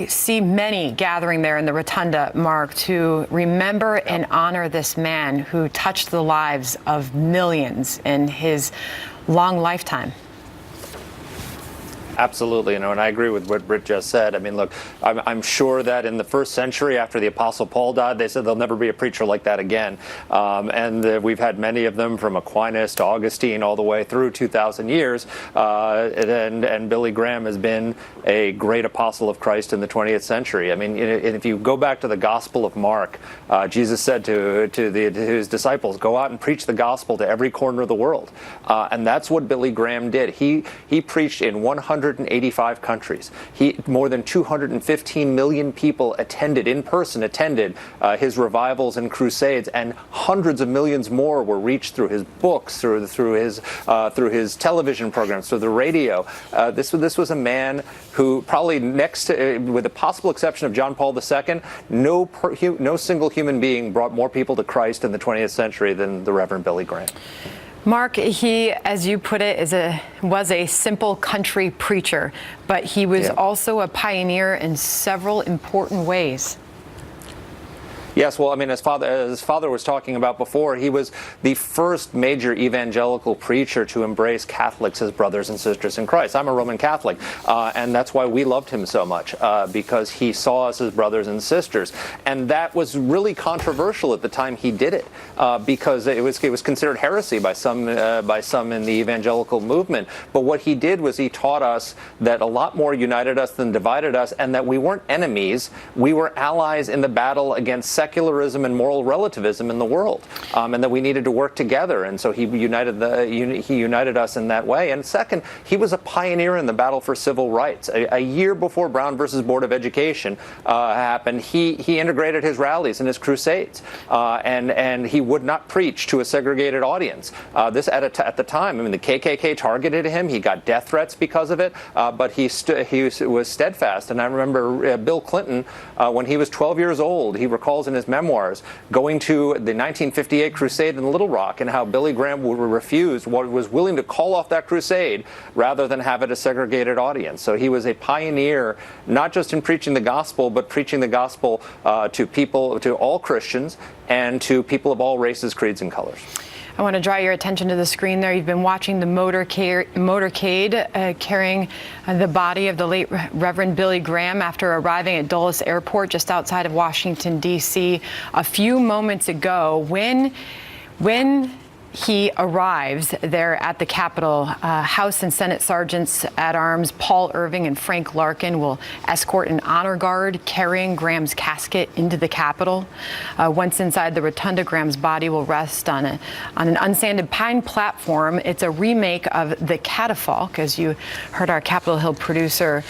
I see many gathering there in the rotunda, Mark, to remember and honor this man who touched the lives of millions in his long lifetime. Absolutely, and I agree with what Britt just said. I mean, look, I'm sure that in the first century, after the Apostle Paul died, they said there'll never be a preacher like that again. We've had many of them, from Aquinas to Augustine, all the way through 2,000 years. And Billy Graham has been a great apostle of Christ in the 20th century. I mean, if you go back to the Gospel of Marc, Jesus said to his disciples, "Go out and preach the gospel to every corner of the world," and that's what Billy Graham did. He preached in 185 countries. More than 215 million people attended his revivals and crusades, and hundreds of millions more were reached through his books, through his television programs, through the radio. This was a man who probably with the possible exception of John Paul II, no single human being brought more people to Christ in the 20th century than the Reverend Billy Graham. Mark, he, as you put it, was a simple country preacher, but he was also a pioneer in several important ways. Yes, well, I mean, as father was talking about before, he was the first major evangelical preacher to embrace Catholics as brothers and sisters in Christ. I'm a Roman Catholic, and that's why we loved him so much, because he saw us as brothers and sisters. And that was really controversial at the time he did it, because it was considered heresy by some in the evangelical movement. But what he did was he taught us that a lot more united us than divided us, and that we weren't enemies. We were allies in the battle against secularism and moral relativism in the world, and that we needed to work together. And so he united us in that way. And second, he was a pioneer in the battle for civil rights. A year before Brown versus Board of Education happened, he integrated his rallies and his crusades, and he would not preach to a segregated audience. This at the time, I mean, the KKK targeted him. He got death threats because of it, but he was steadfast. And I remember Bill Clinton, when he was 12 years old, he recalls in his memoirs going to the 1958 crusade in Little Rock, and how Billy Graham was willing to call off that crusade rather than have it a segregated audience. So he was a pioneer, not just in preaching the gospel, but preaching the gospel to all Christians and to people of all races, creeds, and colors. I want to draw your attention to the screen there. You've been watching the motorcade carrying the body of the late Reverend Billy Graham after arriving at Dulles Airport just outside of Washington, D.C. a few moments ago. When he arrives there at the Capitol, House and Senate Sergeants at Arms Paul Irving and Frank Larkin will escort an honor guard carrying Graham's casket into the Capitol. Once inside the rotunda, Graham's body will rest on an unsanded pine platform. It's a remake of the catafalque, as you heard our Capitol Hill producer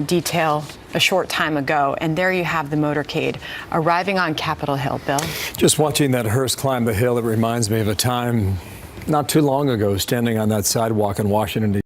detail a short time ago. And there you have the motorcade arriving on Capitol Hill. Bill? Just watching that hearse climb the hill, it reminds me of a time not too long ago standing on that sidewalk in Washington, D.C.